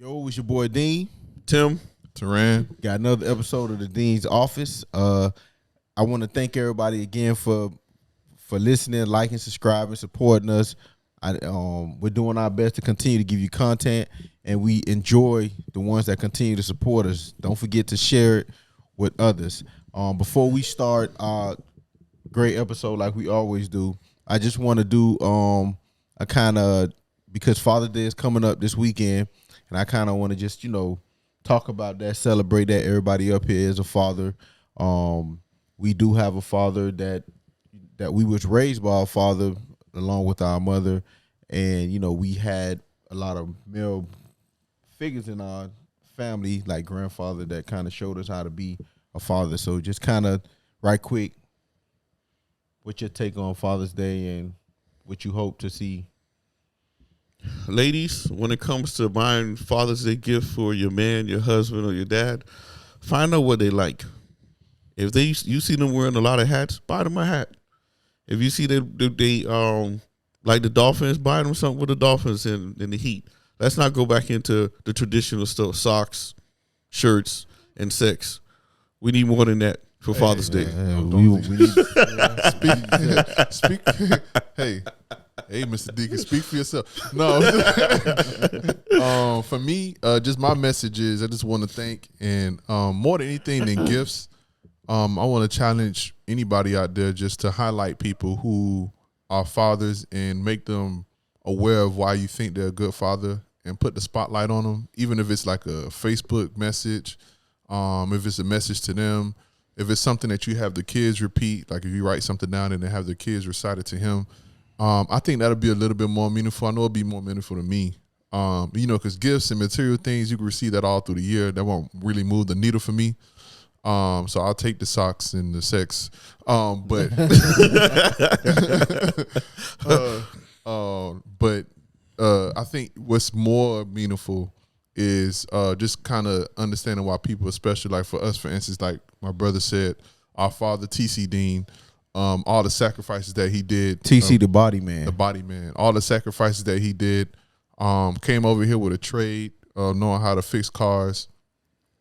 Yo, it's your boy Dean. Tim. Teran. Got another episode of the Dean's Office. I want to thank everybody again for listening, liking, subscribing, supporting us. We're doing our best to continue to give you content, and we enjoy the ones that continue to support us. Don't forget to share it with others. Before we start our great episode like we always do, I just want to do a kind of, because Father's Day is coming up this weekend, and I kind of want to just, talk about that, celebrate that. Everybody up here is a father. We do have a father that we was raised by our father along with our mother, and we had a lot of male figures in our family, like grandfather, that kind of showed us how to be a father. So just kind of right quick, what's your take on Father's Day and what you hope to see? Ladies, when it comes to buying Father's Day gift for your man, your husband, or your dad, find out what they like. If you see them wearing a lot of hats, buy them a hat. If you see they like the Dolphins, buy them something with the Dolphins in the Heat. Let's not go back into the traditional stuff, socks, shirts, and sex. We need more than that for Father's Day. We need Speak. Hey, Mr. Deacon, speak for yourself. No, for me, just my message is I just want to thank, and more than anything than gifts, I want to challenge anybody out there just to highlight people who are fathers and make them aware of why you think they're a good father, and put the spotlight on them, even if it's like a Facebook message, if it's a message to them, if it's something that you have the kids repeat, like if you write something down and then have the kids recite it to him. I think that'll be a little bit more meaningful. I know it'll be more meaningful to me. Because gifts and material things, you can receive that all through the year. That won't really move the needle for me. So I'll take the socks and the sex. I think what's more meaningful is just kind of understanding why people, especially like for us, for instance, like my brother said, our father, T.C. Dean, all the sacrifices that he did. TC, the body man. The body man. All the sacrifices that he did. Came over here with a trade, knowing how to fix cars,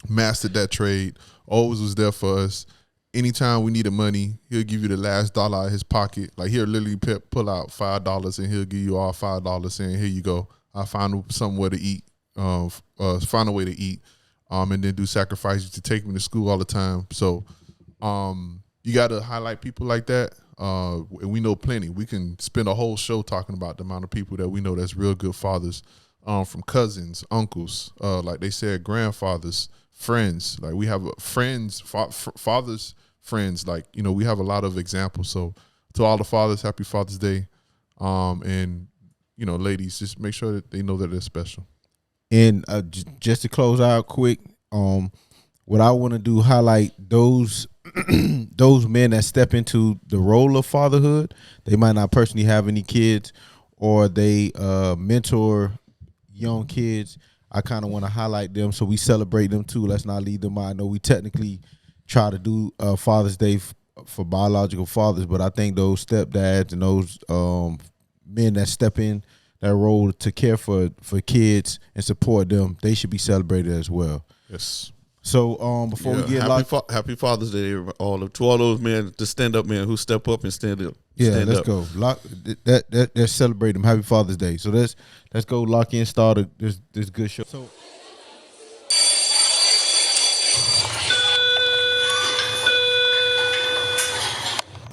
mastered that trade, always was there for us. Anytime we needed money, he'll give you the last dollar out of his pocket. Like he'll literally pull out $5 and he'll give you all $5 saying, here you go. I'll find somewhere to eat, find a way to eat, and then do sacrifices to take me to school all the time. So, you got to highlight people like that. And we know plenty. We can spend a whole show talking about the amount of people that we know that's real good fathers, from cousins, uncles, like they said, grandfathers, friends. Like we have friends, fathers, friends. Like, we have a lot of examples. So to all the fathers, happy Father's Day. And, ladies, just make sure that they know that they're special. And just to close out quick, what I want to do, highlight those those men that step into the role of fatherhood. They might not personally have any kids, or they mentor young kids. I kind of want to highlight them, so we celebrate them too. Let's not leave them out. I know we technically try to do Father's Day for biological fathers, but I think those stepdads and those men that step in that role to care for kids and support them, they should be celebrated as well. Yes. So before we get happy Father's Day to all those men, the stand up men who step up and stand up. Let's go. Let's celebrate them. Happy Father's Day. So let's go lock in, start this good show. So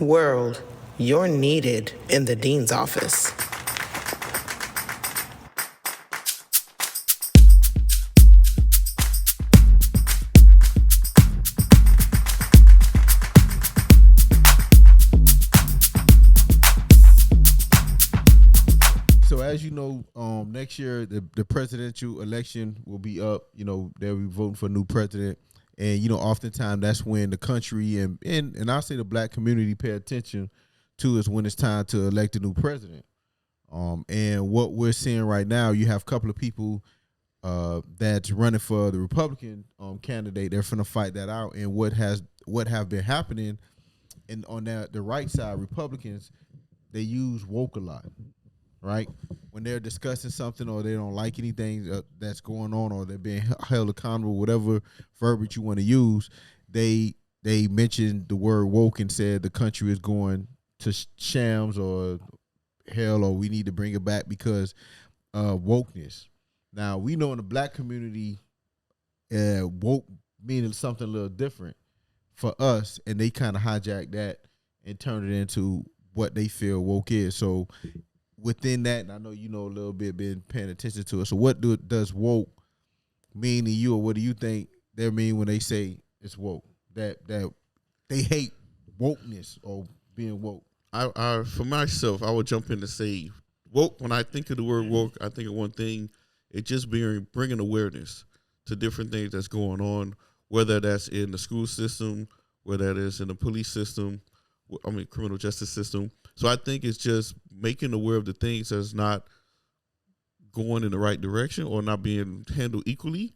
World, you're needed in the Dean's office. as you know, next year the presidential election will be up. They'll be voting for a new president, and oftentimes that's when the country and I'll say the black community pay attention to is when it's time to elect a new president. And what we're seeing right now, you have a couple of people that's running for the Republican candidate. They're finna fight that out, and what have been happening, and on the right side, Republicans, they use woke a lot. right? When they're discussing something or they don't like anything that's going on, or they're being held accountable, whatever verbiage you want to use, they mentioned the word woke and said the country is going to shams or hell, or we need to bring it back because wokeness. Now we know in the black community, woke meaning something a little different for us, and they kind of hijacked that and turned it into what they feel woke is. So within that, and I know you know a little bit, been paying attention to it. So what does woke mean to you, or what do you think they mean when they say it's woke? That they hate wokeness or being woke. I for myself, I would jump in to say woke. When I think of the word woke, I think of one thing. It just bringing awareness to different things that's going on, whether that's in the school system, whether that is in the police system, criminal justice system. So I think it's just making aware of the things that's not going in the right direction or not being handled equally.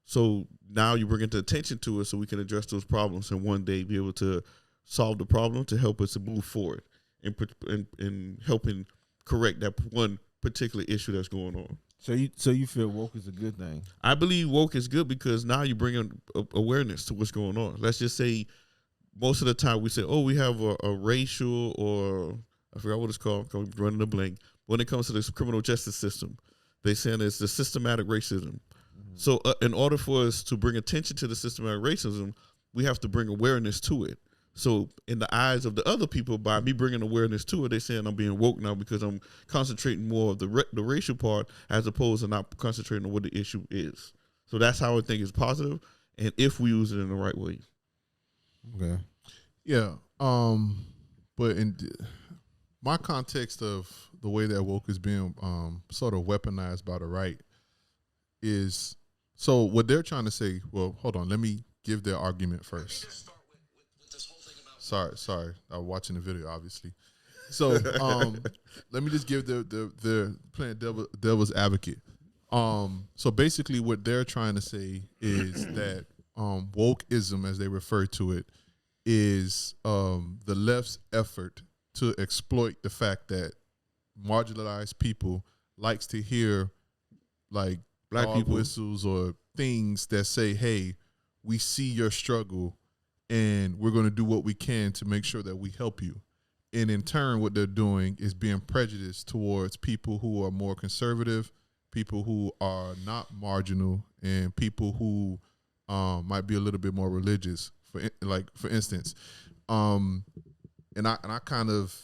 So now you bring it to attention to us so we can address those problems and one day be able to solve the problem to help us to move forward and helping correct that one particular issue that's going on. So you feel woke is a good thing? I believe woke is good because now you bring in awareness to what's going on. Let's just say most of the time we say, oh, we have a racial, or I forgot what it's called, I'm running a blank. When it comes to this criminal justice system, they saying it's the systematic racism. Mm-hmm. So in order for us to bring attention to the systematic racism, we have to bring awareness to it. So in the eyes of the other people, by me bringing awareness to it, they saying I'm being woke now because I'm concentrating more of the racial part as opposed to not concentrating on what the issue is. So that's how I think it's positive, and if we use it in the right way. Okay. Yeah. But in my context of the way that woke is being sort of weaponized by the right is, so what they're trying to say, well, hold on, let me give their argument first. Sorry. I was watching the video, obviously. So let me just give the playing devil's advocate. So basically what they're trying to say is that wokeism, as they refer to it, is the left's effort to exploit the fact that marginalized people likes to hear like Black dog people whistles or things that say, hey, we see your struggle and we're going to do what we can to make sure that we help you. And in turn, what they're doing is being prejudiced towards people who are more conservative, people who are not marginal, and people who might be a little bit more religious. For instance, and I kind of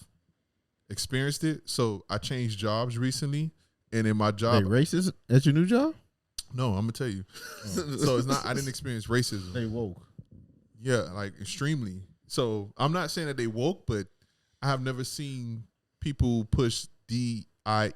experienced it. So I changed jobs recently, and in my job, They racist at your new job? no, I'm gonna tell you. So it's not. I didn't experience racism. They woke. Yeah, like extremely. So I'm not saying that they woke, but I have never seen people push DEI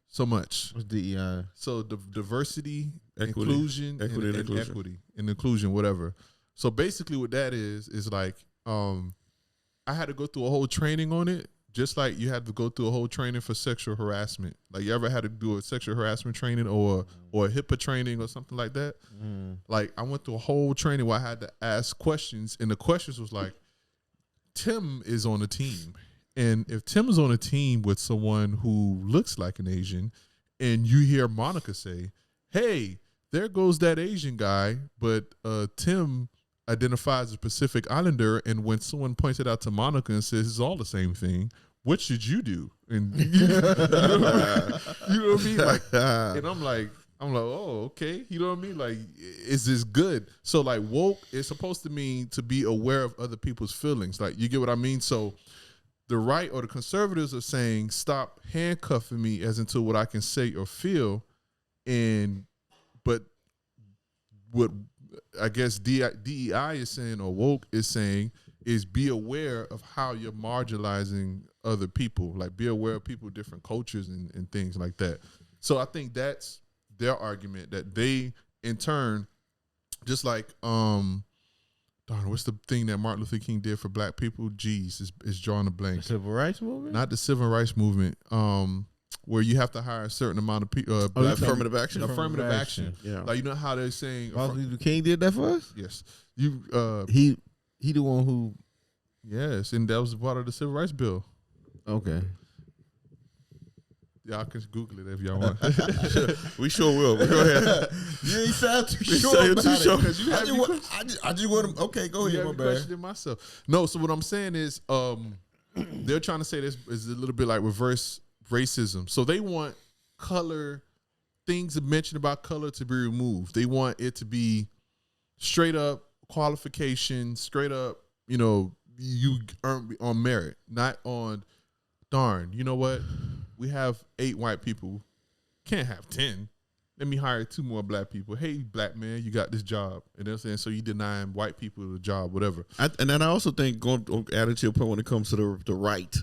so much. What's DEI? So the diversity, Equity. inclusion, Equity and inclusion. equity and inclusion, whatever. So basically, what that is like, I had to go through a whole training on it, just like you had to go through a whole training for sexual harassment. Like you ever had to do a sexual harassment training or a HIPAA training or something like that? Like I went through a whole training where I had to ask questions, and the questions was like, Tim is on a team. And if Tim is on a team with someone who looks like an Asian, and you hear Monica say, hey, there goes that Asian guy, but Tim identifies as a Pacific Islander, and when someone points it out to Monica and says it's all the same thing, what should you do? And you know what I mean? Like, and I'm like, oh, okay. You know what I mean? Like, is this good? So like woke is supposed to mean to be aware of other people's feelings. Like, you get what I mean? So the right or the conservatives are saying, stop handcuffing me as into what I can say or feel. But what I guess DEI is saying, or woke is saying, is be aware of how you're marginalizing other people. Like, be aware of people with different cultures and things like that. So I think that's their argument, that they, in turn, just like, what's the thing that Martin Luther King did for black people? Jeez, it's drawing a blank. The civil rights movement? Not the civil rights movement. Where you have to hire a certain amount of people. Affirmative action. Affirmative action. Yeah. Like, you know how they're saying. Martin Luther King did that for us? Yes. He the one who. Yes, and that was part of the civil rights bill. Okay. Y'all can Google it if y'all want. We sure will. But go ahead. You ain't sound too You sure sound about too it. sure. 'Cause you I have just me want, I just want to. Okay, go ahead, my bad. questioning myself. No, so what I'm saying is, they're trying to say this is a little bit like reverse racism. So they want color things mentioned about color to be removed. They want it to be straight up qualifications, straight up, you earn on merit, not on darn. You know what? We have 8 white people, can't have 10. Let me hire 2 more black people. Hey, black man, you got this job. And they're saying, so you denying white people the job, whatever. And then I also think, adding to your point when it comes to the right,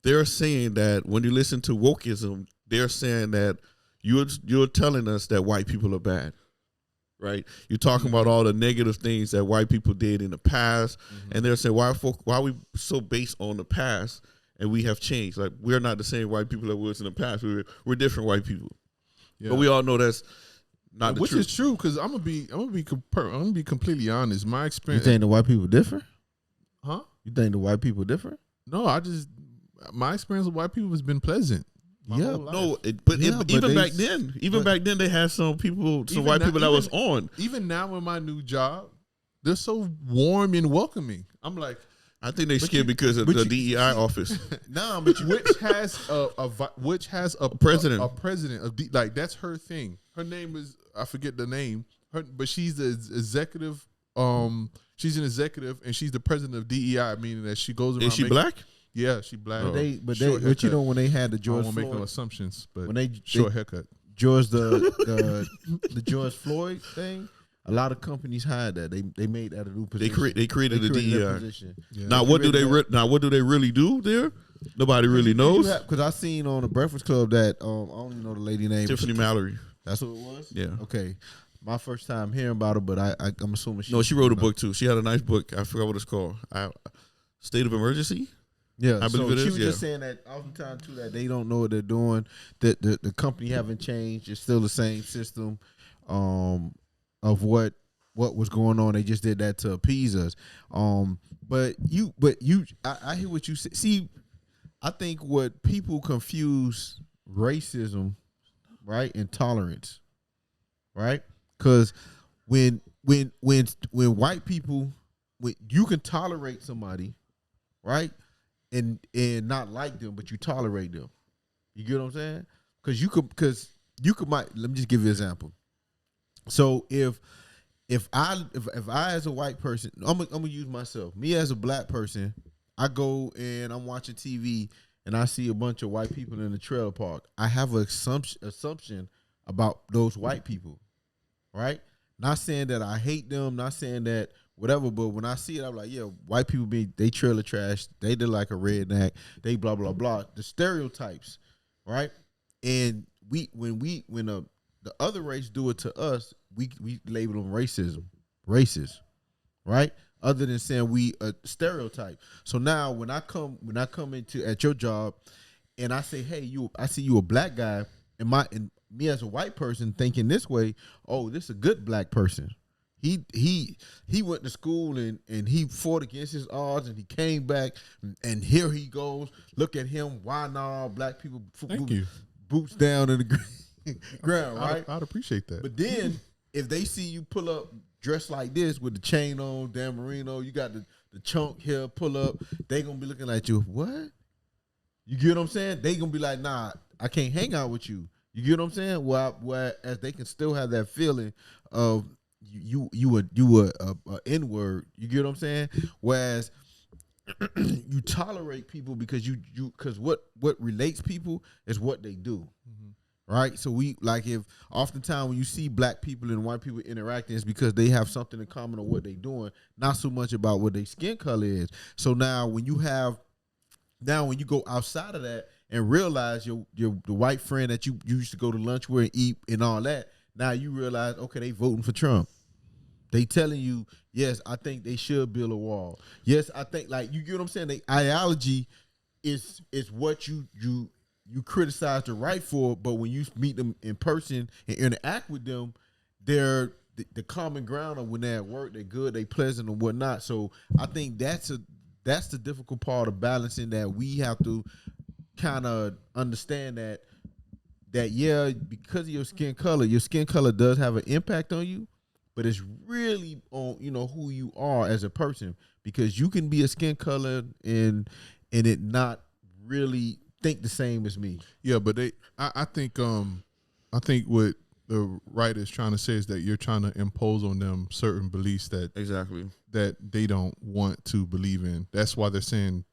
they're saying that when you listen to wokeism, they're saying that you're telling us that white people are bad, right? You're talking about all the negative things that white people did in the past, and they're saying, why are we so based on the past and we have changed? Like, we're not the same white people that was in the past. We're different white people. Yeah. But we all know that's not the truth. Which is true, because I'm gonna be completely honest. My experience. You think the white people different? Huh? You think the white people different? No, my experience with white people has been pleasant. Even back then they had some white people that was on. Even now in my new job, they're so warm and welcoming. I'm like, I think they scared because of the DEI office. No, but which has a president. A president of like that's her thing. Her name is, I forget the name. But she's the executive. She's an executive and she's the president of DEI, meaning that she goes around. Is she black? Yeah, she black. But you know when they had the George I don't Floyd, make no assumptions, but when they short haircut. George the George Floyd thing. A lot of companies hired that. They made that a new position. They created a DEI position. Yeah. Now what do they really do there? Nobody really knows. Because I seen on the Breakfast Club that I don't even know the lady name. Tiffany Mallory. That's what it was. Yeah. Okay. My first time hearing about her, but I'm assuming she wrote a book too. She had a nice book. I forgot what it's called. State of Emergency. Yeah, I believe it is. She was just saying that oftentimes too that they don't know what they're doing. That the company haven't changed. It's still the same system of what was going on. They just did that to appease us. But I hear what you say. See, I think what people confuse racism, right, and tolerance, right? Because when white people, when you can tolerate somebody, right, and not like them, but you tolerate them. You get what I'm saying? Because you could let me just give you an example. So if I as a white person, I'm gonna use myself. Me as a black person, I go and I'm watching TV and I see a bunch of white people in the trailer park. I have an assumption about those white people, right? Not saying that I hate them, not saying that whatever, but when I see it, I'm like, yeah, white people they trailer trash, they did like a redneck, they blah blah blah. The stereotypes, right? And when the other race do it to us, we label them racist, right? Other than saying we a stereotype. So now when I come into at your job, and I say, hey, I see you a black guy, and me as a white person thinking this way, oh, this is a good black person. He went to school and he fought against his odds and he came back and here he goes. Look at him. Why not black people? Boots down in the ground, right? I'd appreciate that. But then if they see you pull up dressed like this with the chain on, Dan Marino, you got the chunk here, pull up, they gonna be looking at you. What? You get what I'm saying? They gonna be like, nah, I can't hang out with you. You get what I'm saying? Whereas they can still have that feeling of you a N-word. You get what I'm saying? Whereas you tolerate people because because what relates people is what they do. Right? So we if oftentimes when you see black people and white people interacting, it's because they have something in common on what they're doing, not so much about what their skin color is. So now when you go outside of that and realize the white friend that you used to go to lunch with and eat and all that, now you realize, okay, they voting for Trump. They telling you, yes, I think they should build a wall. Yes, I think, you get what I'm saying? The ideology is what you criticize the right for, but when you meet them in person and interact with them, they're the common ground of when they're at work, they're good, they pleasant and whatnot. So I think that's the difficult part of balancing, that we have to kind of understand that that because of your skin color does have an impact on you, but it's really on who you are as a person, because you can be a skin color and it not really think the same as me. Yeah, but I think what the writer is trying to say is that you're trying to impose on them certain beliefs that Exactly. that they don't want to believe in. That's why they're saying.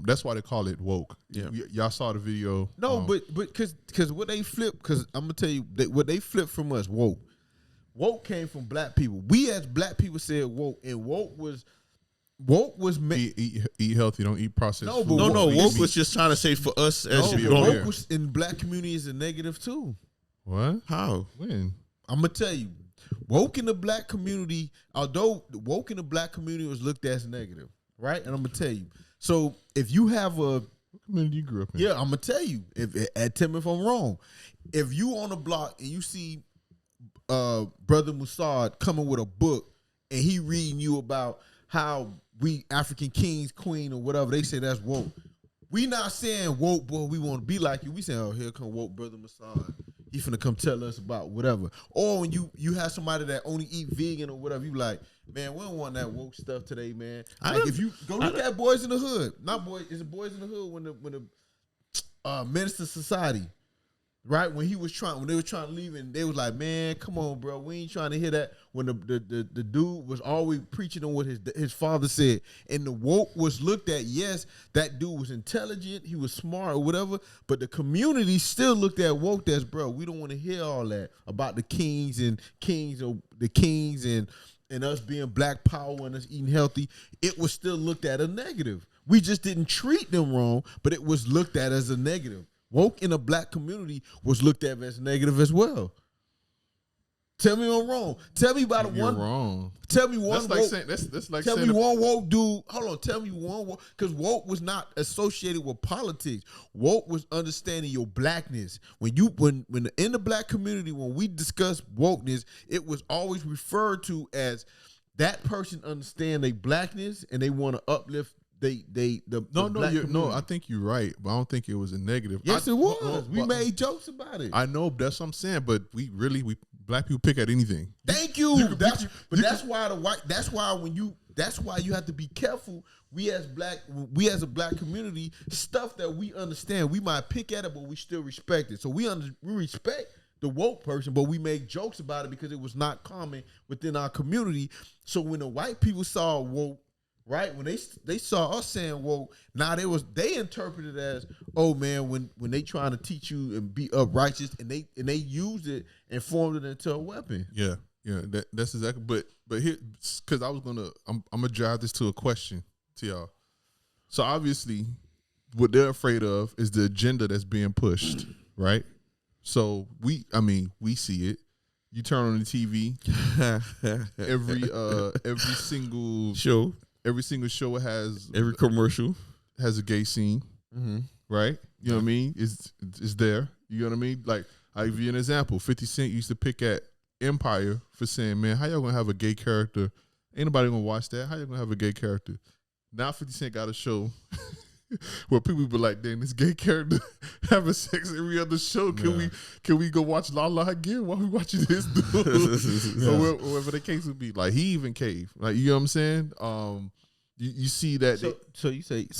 That's why they call it woke. Yeah. Y'all saw the video. No, but because what they flip, because I'm gonna tell you what they flip from us. Woke came from black people. We as black people said woke, and woke was eat healthy, don't eat processed No, food. but No, Eat woke meat. was just trying to say for us as No, you but know. woke was in black community is a negative too. What? How? When? I'm gonna tell you, woke in the black community, although woke in the black community was looked at as negative, right? And I'm gonna tell you. So if you have What community you grew up in? yeah, I'm gonna tell you. Tell me if I'm wrong. If you on the block and you see Brother Musad coming with a book and he reading you about how we African kings, queen, or whatever, they say that's woke. We not saying woke, boy, we want to be like you. We saying, oh, here come woke Brother Musad. He finna come tell us about whatever. Or when you have somebody that only eat vegan or whatever, you like, man, we don't want that woke stuff today, man. Like if you go look at Boys in the Hood, not boys, is it Boys in the Hood when the Minister Society, right? When they were trying to leave, and they was like, man, come on, bro, we ain't trying to hear that. When the dude was always preaching on what his father said, and the woke was looked at. Yes, that dude was intelligent, he was smart or whatever, but the community still looked at woke as, bro, we don't want to hear all that about the kings and us being black power and us eating healthy. It was still looked at a negative. We just didn't treat them wrong, but it was looked at as a negative. Woke in the black community was looked at as negative as well. Tell me I'm wrong. Tell me about You're one. wrong. Tell me one. That's like woke, saying that's like tell saying me one woke dude. Hold on. Tell me one woke, because woke was not associated with politics. Woke was understanding your blackness. When in the black community, when we discuss wokeness, it was always referred to as that person understand their blackness and they want to uplift No, I think you're right, but I don't think it was a negative. Yes, it was. We made jokes about it. I know, that's what I'm saying, but we black people pick at anything. Thank you. That's why you have to be careful. We as a black community, stuff that we understand, we might pick at it, but we still respect it. So we respect the woke person, but we make jokes about it because it was not common within our community. So when the white people saw woke, right, when they saw us saying woke, now they interpreted it as, oh man, when they trying to teach you and be uprighteous, and they used it and formed it into a weapon. Yeah, that's exactly. But here, because I'm gonna drive this to a question to y'all. So obviously, what they're afraid of is the agenda that's being pushed, right? So we see it. You turn on the TV, every single Show. Every single show has Every commercial has a gay scene, right? You know what I mean? It's there. You know what I mean? Like, I'll give you an example. 50 Cent used to pick at Empire for saying, man, how y'all gonna have a gay character? Ain't nobody gonna watch that. How y'all gonna have a gay character? Now 50 Cent got a show where people be like, damn, this gay character having sex every other show. Can we go watch La La again while we watching this dude? Or whatever the case would be. Like, he even cave. Like, you know what I'm saying? You see that. So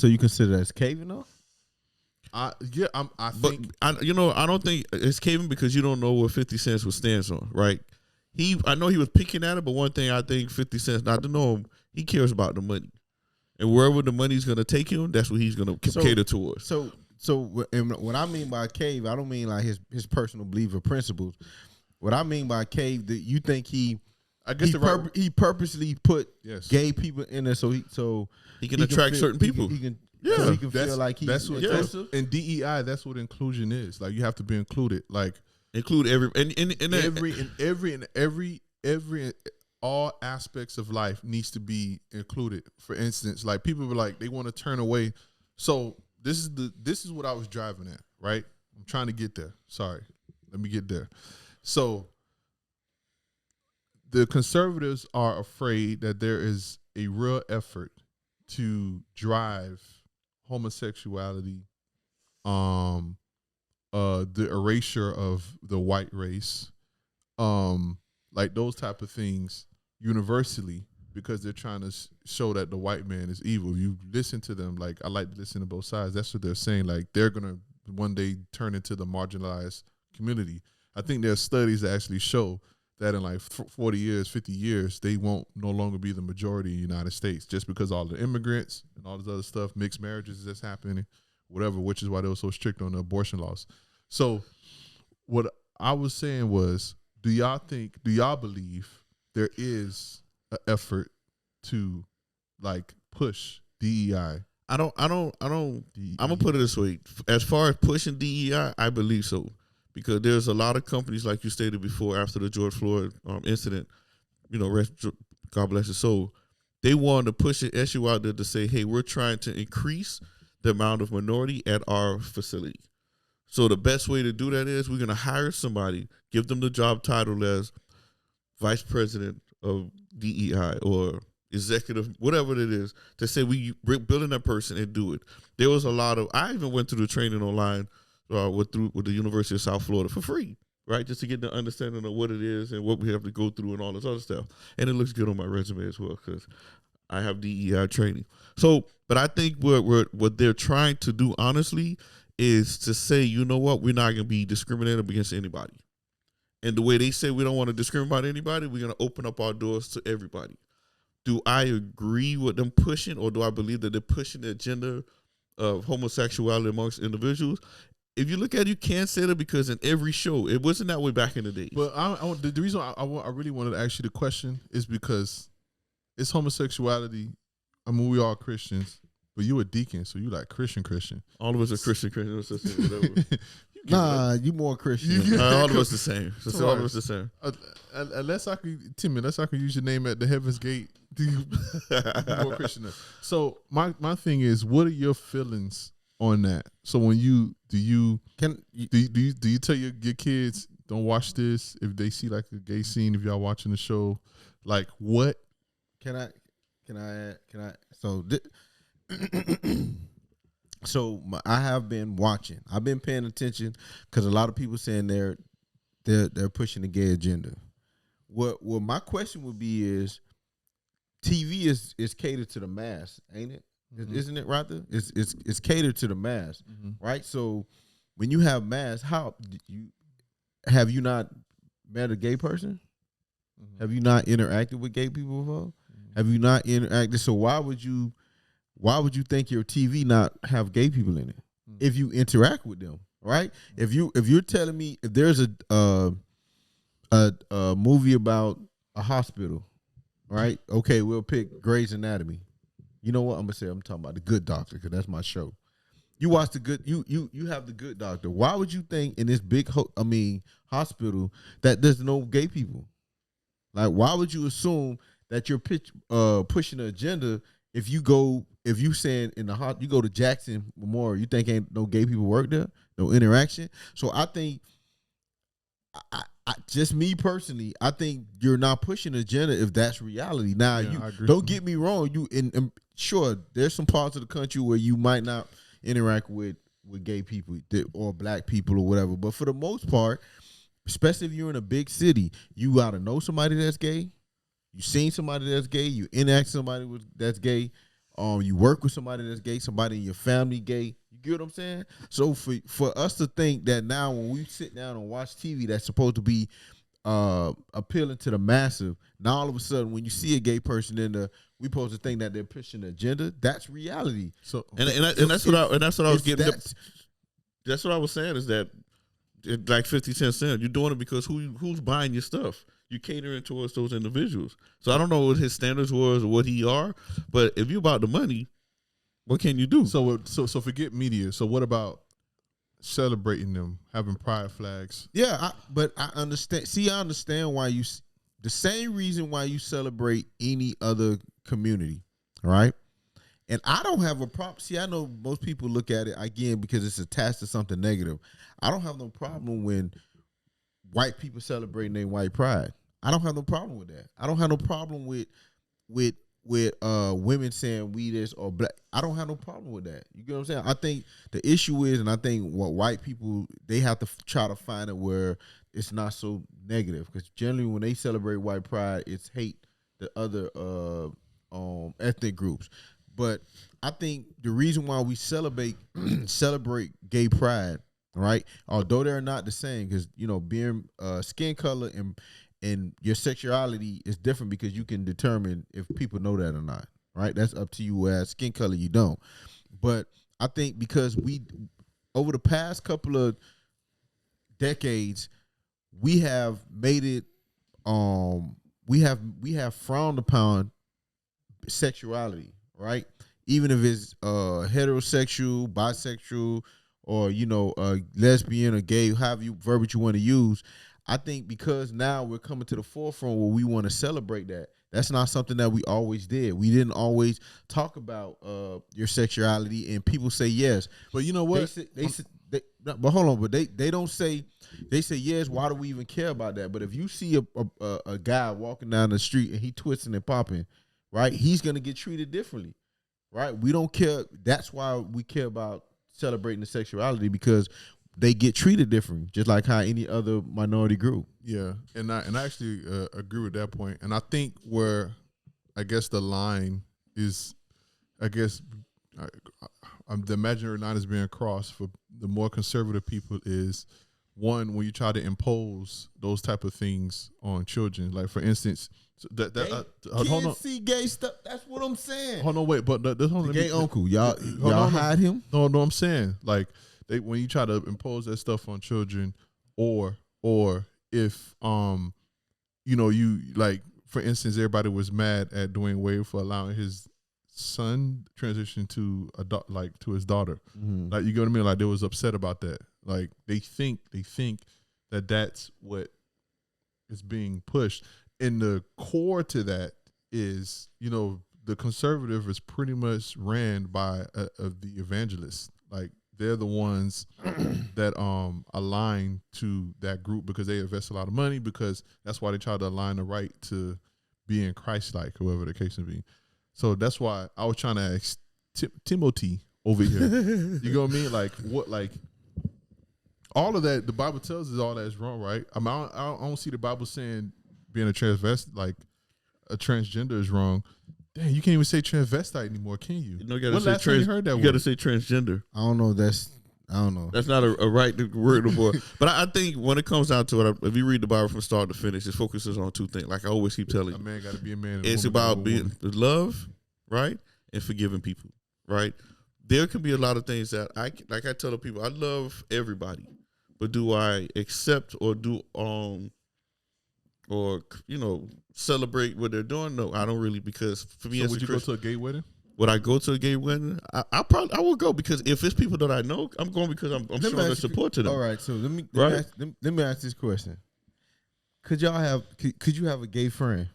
you consider that as caving though? I think. I don't think it's caving because you don't know what 50 Cent was stands on, right? I know he was picking at it, but one thing I think 50 Cent, not to know him, he cares about the money. And wherever the money's going to take him, that's what he's going to cater towards. So and what I mean by cave, I don't mean like his personal belief or principles. What I mean by cave, that you think he purposely put gay people in there so he can attract certain people. He can feel like he's inclusive. And DEI, that's what inclusion is. Like, you have to be included. Like, include all aspects of life needs to be included. For instance, like, people were like, they want to turn away. So this is what I was driving at, right? I'm trying to get there. Sorry. Let me get there. So the conservatives are afraid that there is a real effort to drive homosexuality the erasure of the white race, like those type of things universally, because they're trying to show that the white man is evil. You listen to them, like I like to listen to both sides. That's what they're saying. Like they're gonna one day turn into the marginalized community. I think there's studies that actually show that in like 40 years, 50 years, they won't no longer be the majority in the United States just because all the immigrants and all this other stuff, mixed marriages that's happening, whatever, which is why they were so strict on the abortion laws. So what I was saying was, do y'all believe there is an effort to like push DEI? I don't. I'm gonna put it this way. As far as pushing DEI, I believe so, because there's a lot of companies, like you stated before, after the George Floyd incident. God bless his soul. They wanted to push an issue out there to say, hey, we're trying to increase the amount of minority at our facility. So the best way to do that is we're gonna hire somebody, give them the job title as vice president of DEI or executive, whatever it is, to say we're building that person and do it. There was a lot of, I even went through the training online with the University of South Florida for free, right? Just to get the understanding of what it is and what we have to go through and all this other stuff. And it looks good on my resume as well because I have DEI training. So, but I think what they're trying to do, honestly, is to say, you know what, we're not going to be discriminated against anybody. And the way they say we don't want to discriminate anybody, we're going to open up our doors to everybody. Do I agree with them pushing, or do I believe that they're pushing the agenda of homosexuality amongst individuals? If you look at it, you can't say that, because in every show, it wasn't that way back in the day. But the reason I really wanted to ask you the question is because it's homosexuality. I mean, we are Christians, but you a deacon, so you like Christian. All of us are Christian, whatever. Nah, you more Christian. All of us the same. So all of us the same. Unless I could use your name at the Heaven's Gate, do you more Christian? So my thing is, what are your feelings on that? So when do you tell your kids don't watch this if they see like a gay scene, if y'all watching the show, like what? Can I so so I have been watching. I've been paying attention because a lot of people saying they're pushing the gay agenda. What my question would be is, TV is catered to the mass, ain't it? Mm-hmm. Isn't it, rather? It's catered to the mass, right? So when you have mass, have you not met a gay person? Mm-hmm. Have you not interacted with gay people before? Mm-hmm. Have you not interacted? So why would you think your TV not have gay people in it if you interact with them, right? If you're telling me, if there's a movie about a hospital, right? Okay, we'll pick Grey's Anatomy. You know what I'm gonna say? I'm talking about The Good Doctor, because that's my show. You watch the good. You have The Good Doctor. Why would you think in this big hospital that there's no gay people? Like, why would you assume that you're pushing the agenda? If you saying in the you go to Jackson Memorial, you think ain't no gay people work there, no interaction. So I think, I just me personally, I think you're not pushing the agenda if that's reality. Now, you don't get me wrong. And sure, there's some parts of the country where you might not interact with gay people or black people or whatever. But for the most part, especially if you're in a big city, you gotta know somebody that's gay. You seen somebody that's gay. You interact with somebody that's gay. You work with somebody that's gay. Somebody in your family gay. You get what I'm saying? So for us to think that now when we sit down and watch TV that's supposed to be appealing to the massive, now all of a sudden when you see a gay person we supposed to think that they're pushing the agenda. That's reality. So that's what I was getting. That's what I was saying, is that, like 50 Cent said, you're doing it because who's buying your stuff? You're catering towards those individuals. So I don't know what his standards was or what he are, but if you're about the money, what can you do? So forget media. So what about celebrating them, having pride flags? Yeah, but I understand. See, I understand why the same reason why you celebrate any other community, right? And I don't have a problem. See, I know most people look at it, again, because it's attached to something negative. I don't have no problem when white people celebrating their white pride. I don't have no problem with that. I don't have no problem with women saying we this or black. I don't have no problem with that. You get what I'm saying? I think the issue is, and I think what white people, they have to try to find it where it's not so negative, because generally when they celebrate white pride, it's hate the other ethnic groups. But I think the reason why we celebrate gay pride, right? Although they're not the same, because being skin color and your sexuality is different, because you can determine if people know that or not, right? That's up to you. Whereas skin color, you don't. But I think because we, over the past couple of decades, we have made it. We have frowned upon sexuality, right? Even if it's heterosexual, bisexual, or lesbian or gay, however verbiage you want to use. I think because now we're coming to the forefront where we want to celebrate that. That's not something that we always did. We didn't always talk about your sexuality, and people say yes. But you know what? But hold on. But they don't say. They say yes. Why do we even care about that? But if you see a guy walking down the street and he twisting and popping, right? He's gonna get treated differently, right? We don't care. That's why we care about celebrating the sexuality, because they get treated differently, just like how any other minority group. Yeah, and I actually agree with that point. And I think where I guess the line is, I guess the imaginary line is being crossed for the more conservative people is, one, when you try to impose those type of things on children, like for instance, hold on, see gay stuff. That's what I'm saying. Hold on, wait, but the gay uncle, y'all hide him. No, I'm saying like when you try to impose that stuff on children, or if you like, for instance, everybody was mad at Dwayne Wade for allowing his son transition to his daughter. Mm-hmm. Like, you get what I mean? Like, they was upset about that. Like, they think that that's what is being pushed. And the core to that is, the conservative is pretty much ran by the evangelists. Like, they're the ones that align to that group because they invest a lot of money, because that's why they try to align the right to being Christ-like, whoever the case may be. So that's why I was trying to ask Timothy over here. You know what I mean? Like all of that, the Bible tells us all that is wrong, right? I mean, I don't see the Bible saying being a transgender is wrong. Dang, you can't even say transvestite anymore, can you? You gotta say you heard that word? You gotta say transgender. I don't know. That's not a right word anymore. But I think when it comes down to it, if you read the Bible from start to finish, it focuses on two things. Like I always keep telling you, a man got to be a man. It's about being love, right, and forgiving people, right. There can be a lot of things that I tell the people, I love everybody, but do I accept or celebrate what they're doing? No, I don't really, because for me, so would you go to a gay wedding? Would I go to a gay wedding? I will go, because if it's people that I know, I'm going because I'm showing their support to them. All right, so let me ask this question: Could you have a gay friend?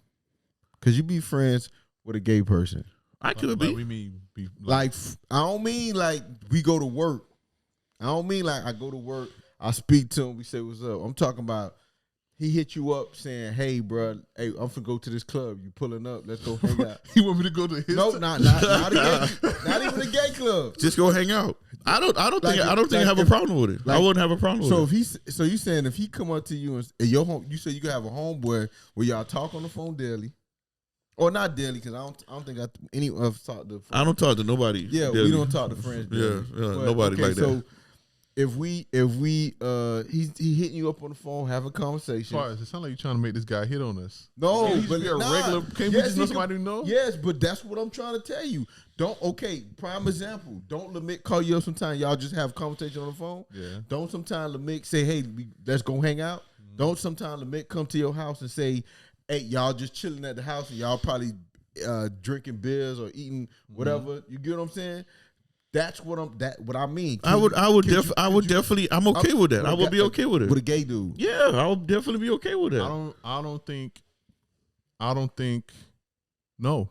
Could you be friends with a gay person? I could be. We mean like I don't mean like we go to work. I don't mean like I go to work, I speak to him, we say what's up. I'm talking about he hit you up saying, "Hey, bro, hey, I'm finna go to this club. You pulling up? Let's go hang out." He want me to go to his? No, not a gay, not even a gay club. Just go hang out. I don't think I have a problem with it. I wouldn't have a problem with it. So you saying if he come up to you and your home, you say you can have a homeboy where y'all talk on the phone daily, or not daily, because I don't think any of us talk to. I don't talk to nobody. Yeah, daily. We don't talk to friends. Yeah, nobody like that. So if we he hitting you up on the phone, having a conversation. Sorry, it sounds like you're trying to make this guy hit on us. No, but be a regular. Can't we just know somebody who knows? Yes, but that's what I'm trying to tell you. Prime example. Don't Lamik call you up sometime, y'all just have a conversation on the phone? Yeah. Don't sometime Lamik say, "Hey, let's go hang out." Mm-hmm. Don't sometime Lamik come to your house and say, "Hey, y'all just chilling at the house and y'all probably drinking beers or eating whatever." Mm-hmm. You get what I'm saying? That's what I mean. I would definitely. I'm okay with that. I would be okay with it. With a gay dude. Yeah, I would definitely be okay with that. I don't think. No.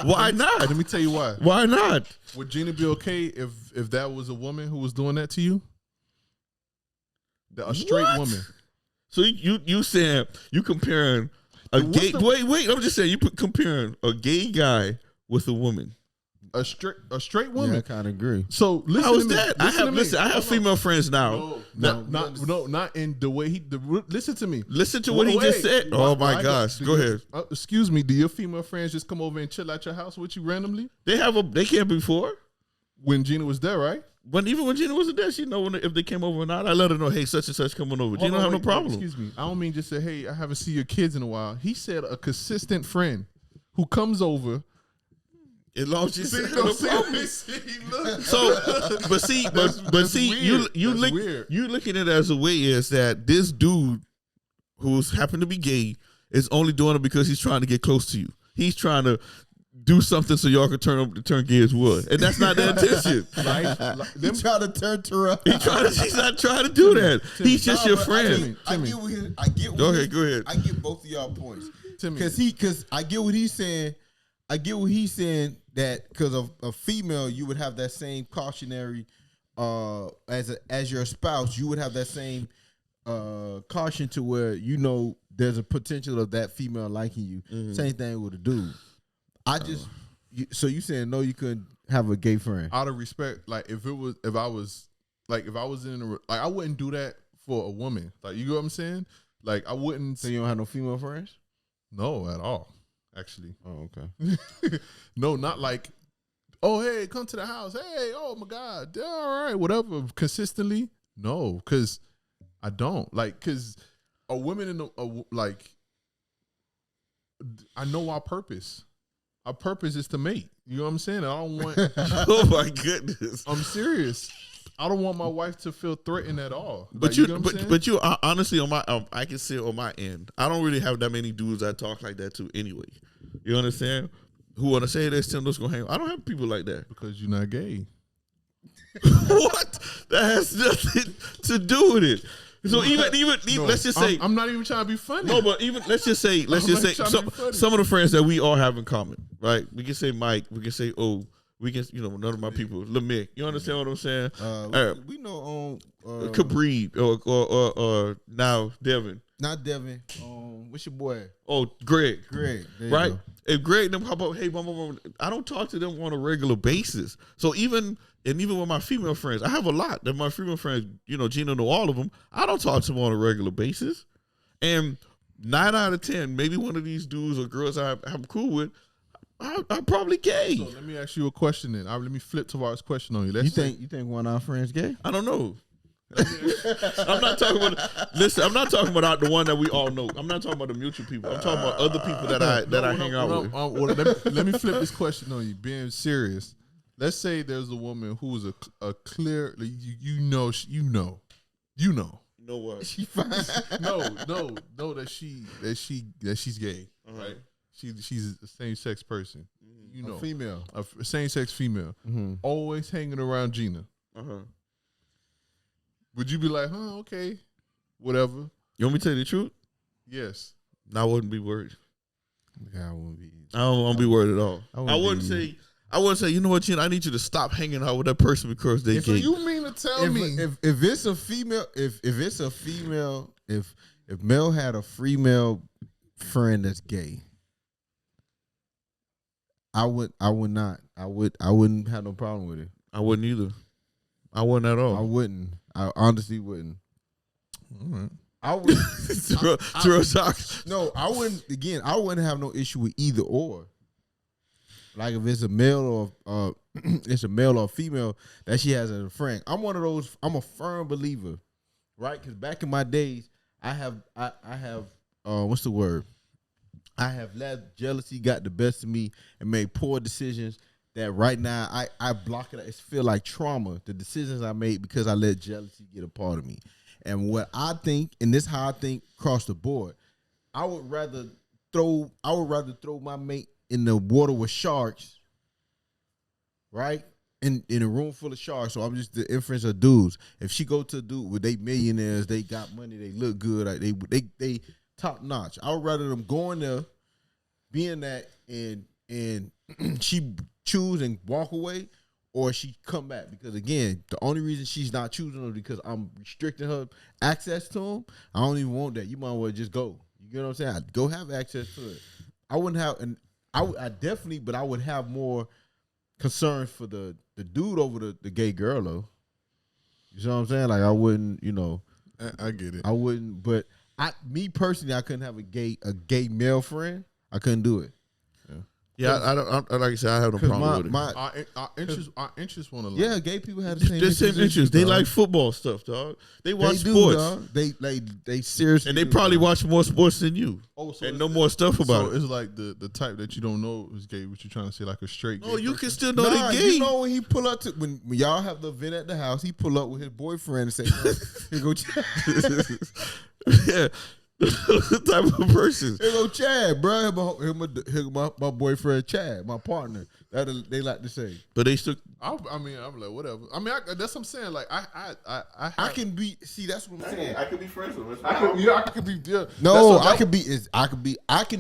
Why not? Let me tell you why. Why not? Would Gina be okay if that was a woman who was doing that to you? A straight woman. So you saying you comparing Wait. I'm just saying you comparing a gay guy with a woman. A straight woman. Yeah, I kind of agree. So listen. How is to me. that? I have No. female friends now. Not in the way he. Listen to me. Listen to what he just said. Oh my gosh, go ahead. Excuse me. Do your female friends just come over and chill at your house with you randomly? They came before When Gina was there, right? even when Gina wasn't there, she know if they came over or not. I let her know, hey, such and such coming over. Gina have no problem. Excuse me. I don't mean just say, hey, I haven't seen your kids in a while. He said a consistent friend who comes over. As long as you say No, no problem. So, but see, you looking at it as a way is that this dude who's happened to be gay is only doing it because he's trying to get close to you. He's trying to do something so y'all can turn gay as well, and that's not the intention. Right? He trying to turn Terrell. He's not trying to do that. He's just your friend. I get. Go ahead. I get both of y'all points. Timmy. Because I get what he's saying. That because of a female, you would have that same cautionary, as your spouse, you would have that same caution to where there's a potential of that female liking you. Mm-hmm. Same thing with a dude. So you saying no, you couldn't have a gay friend? Out of respect, like if I was I wouldn't do that for a woman. Like, you know what I'm saying? Like, I wouldn't. So you don't have no female friends? No, at all. Actually. Oh, okay. No, not like, oh, hey, come to the house. Hey, oh my God. Yeah, all right, whatever. Consistently. No, because I don't. Like, because a woman I know our purpose. Our purpose is to mate. You know what I'm saying? I don't want. Oh my goodness. I'm serious. I don't want my wife to feel threatened at all. But you honestly, on my, I can say on my end, I don't really have that many dudes I talk like that to anyway. You understand? Who want to say this? Tim, let's go hang. I don't have people like that because you're not gay. What? That has nothing to do with it. So even no, let's just say I'm not even trying to be funny. No, but even let's just say some of the friends that we all have in common, right? We can say Mike. We can say we can, none of my people, Lemick. You understand what I'm saying? We know Cabreed or now Devin. Not Devin. What's your boy? Oh, Greg. Right? Go. If Greg them pop up, hey, mama, I don't talk to them on a regular basis. So even with my female friends, I have a lot that my female friends, Gina know all of them. I don't talk to them on a regular basis. And 9 out of 10, maybe one of these dudes or girls I'm cool with, I'm probably gay. So let me ask you a question then. Let me flip Tavares' question on you. You think one of our friends gay? I don't know. I'm not talking about the one that we all know. I'm not talking about the mutual people. I'm talking about other people that I hang out with. Let me flip this question on you. Being serious, let's say there's a woman who is a clear, you know what? She fine. no, that she's gay, right? She's a same sex person, a female, a same sex female, always hanging around Gina. Would you be like, okay, whatever? You want me to tell you the truth? Yes. No, I wouldn't be worried. Yeah, I wouldn't be. I don't be worried at all. I wouldn't say, you know what, Gina, I need you to stop hanging out with that person because they gay. You mean to tell me if it's a female, if Mel had a female friend that's gay, I wouldn't have no problem with it. I wouldn't either. I wouldn't at all. I wouldn't. I honestly wouldn't. All right. I would. No, I wouldn't. Again, I wouldn't have no issue with either or. Like if it's a male or it's a male or female that she has as a friend. I'm one of those. I'm a firm believer, right? Because back in my days, I have what's the word? I have let jealousy got the best of me and made poor decisions that right now I block it. It feel like trauma, the decisions I made because I let jealousy get a part of me. And what I think, and this is how I think across the board, I would rather throw my mate in the water with sharks, right? In a room full of sharks. So I'm just the inference of dudes. If she go to a dude where they millionaires, they got money, they look good, like they top notch. I would rather them go in there, being that, and she choose and walk away, or she come back. Because again, the only reason she's not choosing them is because I'm restricting her access to them. I don't even want that. You might as well just go. You You know what I'm saying? I'd go have access to it. I wouldn't have, and I definitely, but I would have more concern for the dude over the gay girl though. You know what I'm saying? Like I wouldn't, I get it. I wouldn't, but me personally, I couldn't have a gay male friend. I couldn't do it. Yeah, I like I said, I have no problem with it. Our interests want to line. Yeah, gay people have the same The same interest. They dog. like football stuff, dog. They watch They sports. Do, dog. They seriously, And they do, probably dog. watch more sports than you. So And know more stuff about so it. it's like the type that you don't know is gay. What you trying to say, like a straight? No, gay you person? can still know Nah, they gay. you know when he pull up to when y'all have the event at the house, he pull up with his boyfriend and say, "Here go Chad." Yeah. The type of person. Here go Chad, bro. Here my boyfriend Chad, my partner. That they like to say. But they still. I'm like whatever. I mean, that's what I'm saying. Like I can be. See, that's what I'm saying. I could be friends with him. I could be. Yeah. No, I can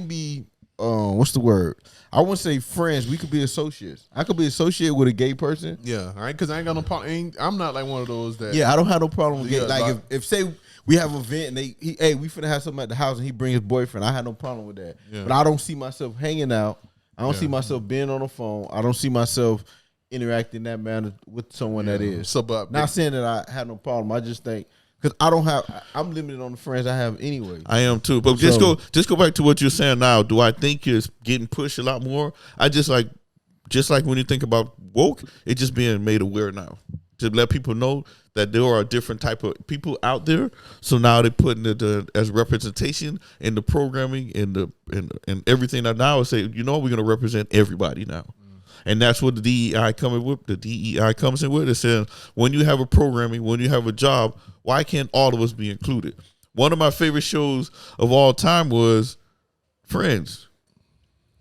be. What's the word? I wouldn't say friends. We could be associates. I could be associated with a gay person. Yeah, all right. Because I ain't got no problem. I'm not like one of those that. Yeah, I don't have no problem with gay. Yeah, Like if say we have an event and we finna have something at the house and he bring his boyfriend, I had no problem with that. Yeah. But I don't see myself hanging out. I don't see myself being on the phone. I don't see myself interacting in that manner with someone that is. So, but Not saying that I had no problem. I just think because I'm limited on the friends I have anyway. I am too. But just go back to what you're saying now. Do I think it's getting pushed a lot more? I just like when you think about woke, it's just being made aware now. To let people know that there are different type of people out there. So now they're putting it as representation in the programming and everything. That now say, we're going to represent everybody now. And that's what the DEI coming with. The DEI comes in with. It says when you have a programming, when you have a job, why can't all of us be included? One of my favorite shows of all time was Friends.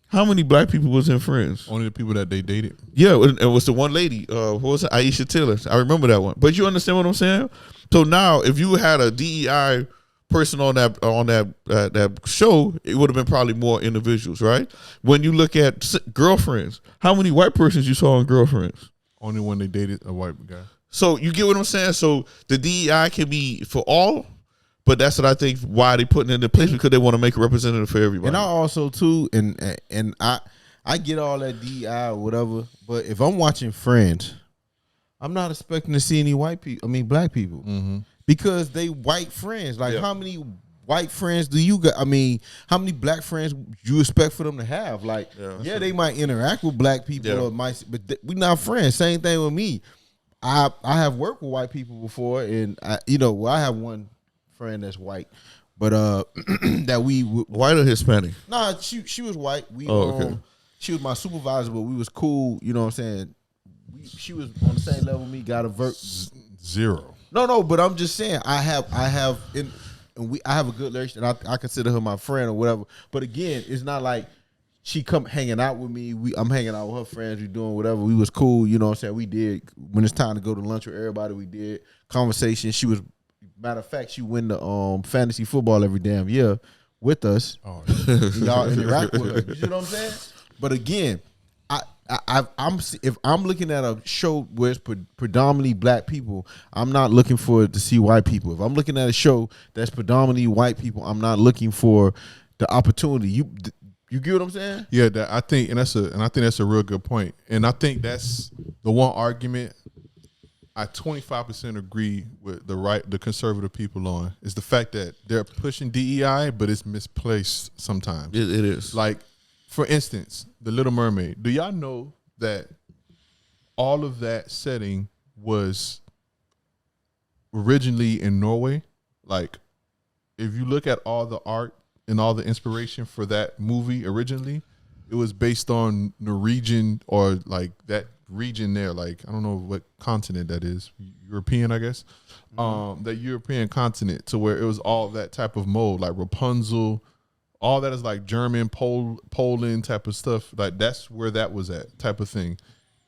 How many black people was in Friends? only the people that they dated. Yeah, it was the one lady. What was it? Aisha Taylor. I remember that one. But you understand what I'm saying? So now, if you had a DEI person on that show, it would have been probably more individuals, right? When you look at Girlfriends, how many white persons you saw in Girlfriends? Only when they dated a white guy. So you get what I'm saying? So the DEI can be for all, but that's what I think why they putting it into place, because they want to make a representative for everybody. And I also too, and I get all that DEI or whatever, but if I'm watching Friends, I'm not expecting to see any white people. I mean, black people, because they white friends. Like, how many white friends do you got? I mean, how many black friends you expect for them to have? Like, they might interact with black people, or but we not friends. Same thing with me. I have worked with white people before, and I have one friend that's white, but that we white or Hispanic? Nah, she was white. Okay. She was my supervisor, but we was cool. You know what I'm saying? She was on the same level with me. Got a Zero. No, but I'm just saying I have I have a good relationship. I consider her my friend or whatever. But again, it's not like she come hanging out with me. I'm hanging out with her friends. We doing whatever. We was cool. You know what I'm saying? We did when it's time to go to lunch with everybody. We did conversation. She was. Matter of fact, she win the fantasy football every damn year with us. Oh, y'all interact with her. You see what I'm saying? But again, if I'm looking at a show where it's predominantly black people, I'm not looking for to see white people. If I'm looking at a show that's predominantly white people, I'm not looking for the opportunity. You get what I'm saying? Yeah, I think that's a real good point. And I think that's the one argument I 25% agree with the conservative people on is the fact that they're pushing DEI, but it's misplaced sometimes. It is. Like, for instance, The Little Mermaid. Do y'all know that all of that setting was originally in Norway? Like, if you look at all the art and all the inspiration for that movie originally, it was based on Norwegian or like that region there, like I don't know what continent that is, European, I guess. That European continent, to where it was all that type of mold, like Rapunzel, all that is like German, Poland type of stuff. Like that's where that was at, type of thing.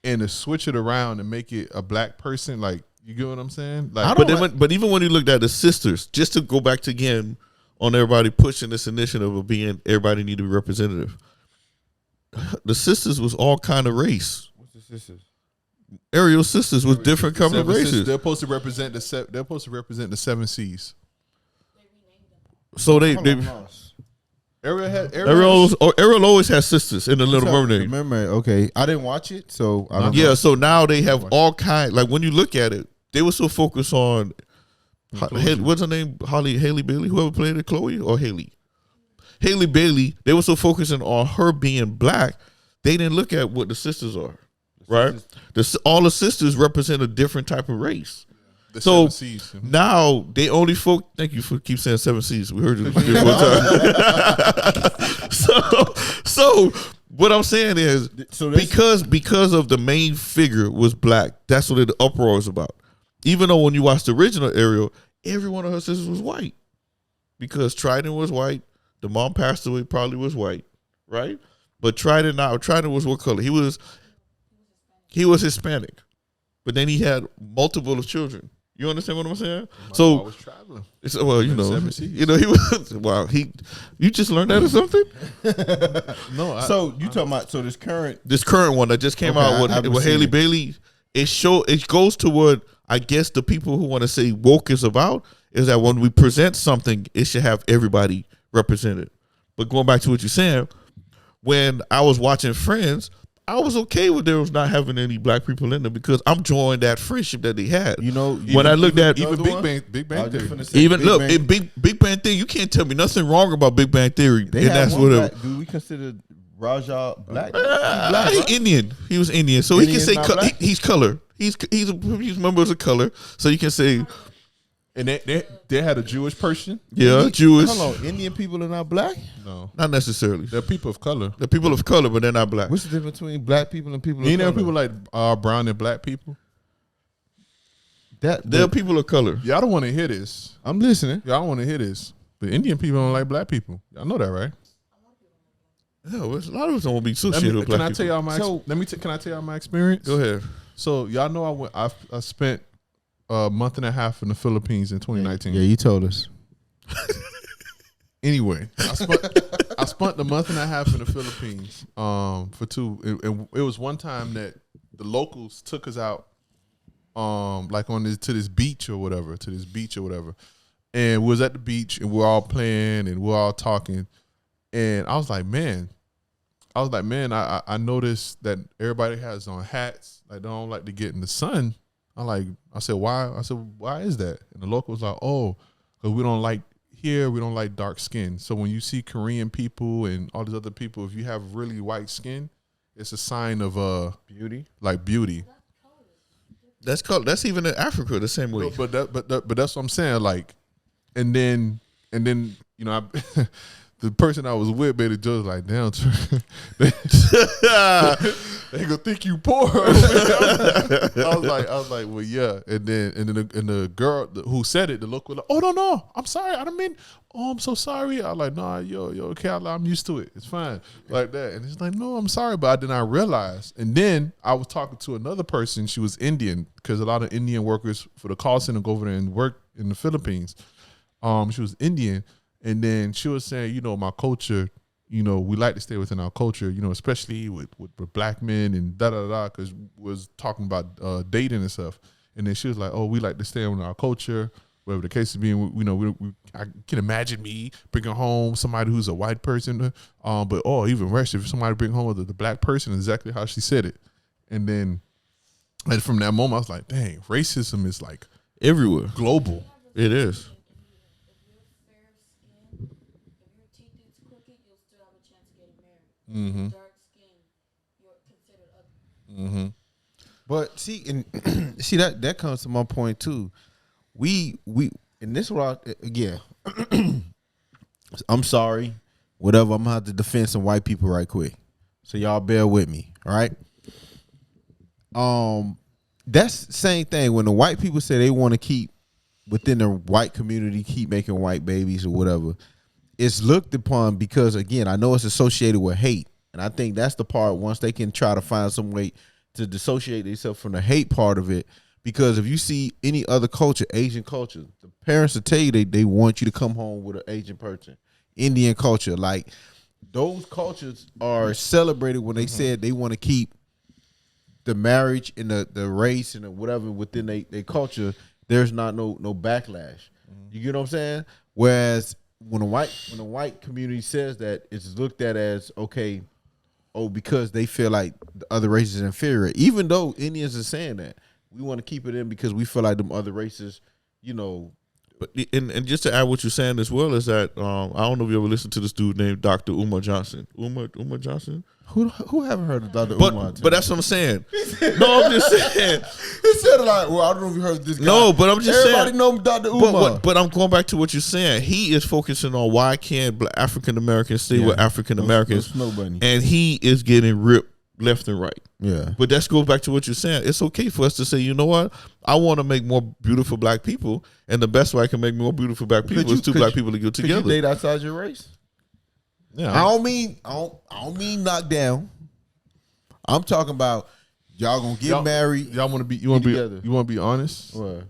And to switch it around and make it a black person, like you get what I'm saying? Like, but even when you looked at the sisters, just to go back to again on everybody pushing this initiative of being everybody need to be representative. The sisters was all kind of race. What's the sisters? Ariel's sisters was different kind of races. They're supposed to represent the 7 C's. So they Ariel always has sisters in the Little Mermaid. Remember, okay, I didn't watch it, so I don't know. Yeah, so now they have all kinds. Like when you look at it, they were so focused on what's her name, Haley Bailey, whoever played it, Chloe or Haley Bailey. They were so focusing on her being black, they didn't look at what the sisters are. Right, all the sisters represent a different type of race. So now they only thank you for keep saying 7 C's. We heard it one time. So what I'm saying is because of the main figure was black, that's what the uproar is about. Even though when you watch the original Ariel, every one of her sisters was white. Because Trident was white, the mom passed away, probably was white, right? But Trident was what color? He was Hispanic. But then he had multiple children. You understand what I'm saying? So I was traveling. Well, he was. Wow, you just learned that or something? No. You talking about this current one that just came out with Haley Bailey? It goes to what I guess the people who want to say woke is about is that when we present something, it should have everybody represented. But going back to what you're saying, when I was watching Friends, I was okay with there was not having any black people in there because I'm enjoying that friendship that they had. When I looked at even Big Bang Theory, Big Bang Theory, you can't tell me nothing wrong about Big Bang Theory. Do we consider Raja black? He's Indian. He was Indian, so he can say he's color. He's a member of color, so you can say. And they had a Jewish person. Yeah, Jewish. Hold on, Indian people are not black? No, not necessarily. They're people of color. They're people of color, but they're not black. What's the difference between black people and people of color? You know people like brown and black people? They're people of color. Y'all don't want to hear this. I'm listening. Y'all don't want to hear this. But Indian people don't like black people. Y'all know that, right? Yeah, a lot of us don't want to be associated with black people. Can I tell y'all my experience? Go ahead. So y'all know I spent a month and a half in the Philippines in 2019. Yeah, you told us. Anyway, I spent the month and a half in the Philippines for two. And it was one time that the locals took us out, like to this beach or whatever, and we was at the beach and we're all playing and we're all talking, and I was like, man, I noticed that everybody has on hats. Like, they don't like to get in the sun. I said, why? I said, why is that? And the local was like, oh, because we don't like dark skin. So when you see Korean people and all these other people, if you have really white skin, it's a sign of beauty. Like beauty. That's even in Africa the same way. No, but that's what I'm saying. Like, and then the person I was with made a joke like, damn, they gonna think you poor. I was like, well, yeah. And the girl who said it, the local, like, oh no, I'm sorry, I don't mean. Oh, I'm so sorry. I was like, nah, yo, okay, I'm used to it. It's fine, like that. And he's like, no, I'm sorry, but I did not realize. And then I was talking to another person. She was Indian because a lot of Indian workers for the call center go over there and work in the Philippines. She was Indian. And then she was saying, my culture, we like to stay within our culture, especially with black men and da-da-da, because we was talking about dating and stuff. And then she was like, oh, we like to stay within our culture, whatever the case is being. I can imagine me bringing home somebody who's a white person, but even worse, if somebody bring home the black person, exactly how she said it. And then from that moment, I was like, dang, racism is like everywhere. Global. It is. Mm-hmm. Dark skin, you're considered ugly. Mm-hmm. But see that comes to my point too. We and this I'm sorry, whatever. I'm gonna have to defend some white people right quick. So y'all bear with me, all right? That's the same thing when the white people say they want to keep within the white community, keep making white babies or whatever. It's looked upon because, again, I know it's associated with hate. And I think that's the part once they can try to find some way to dissociate themselves from the hate part of it. Because if you see any other culture, Asian culture, the parents will tell you they want you to come home with an Asian person. Indian culture, like those cultures are celebrated when they said they want to keep the marriage and the race and the whatever within their culture. There's not no backlash. You get what I'm saying? Whereas when the white community says that, it's looked at as okay, because they feel like the other races is inferior. Even though Indians are saying that, we want to keep it in because we feel like them other races, But and just to add what you're saying as well is that I don't know if you ever listened to this dude named Dr. Umar Johnson. Umar Johnson. Who haven't heard of Dr. Umar? But that's what I'm saying. No, I'm just saying. He said it like, well, I don't know if you heard of this guy. No, but I'm just Everybody saying. know Dr. Umar. But I'm going back to what you're saying. He is focusing on why can't African Americans stay with African Americans, Snow Bunny. and he is getting ripped left and right. Yeah. But that goes back to what you're saying. It's okay for us to say, you know what? I want to make more beautiful black people, and the best way I can make more beautiful black people is two black people to get together. Could you date outside your race? Yeah, I don't mean knock down. I'm talking about y'all gonna get married. Y'all want to be together. you want to be honest? What?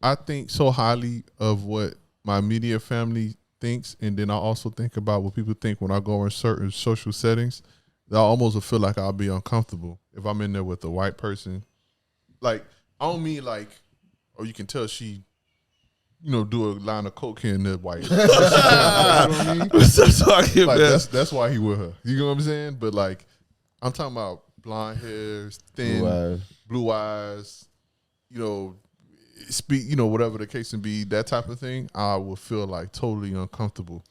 I think so highly of what my immediate family thinks, and then I also think about what people think when I go in certain social settings. That I almost feel like I'll be uncomfortable if I'm in there with a white person. Like, I don't mean like, oh, you can tell she, do a line of coke here and there white. You know what I mean? talking Like, about? that's why he with her. You know what I'm saying? But like, I'm talking about blonde hair, thin, blue eyes, speak, whatever the case may be, that type of thing. I would feel like totally uncomfortable.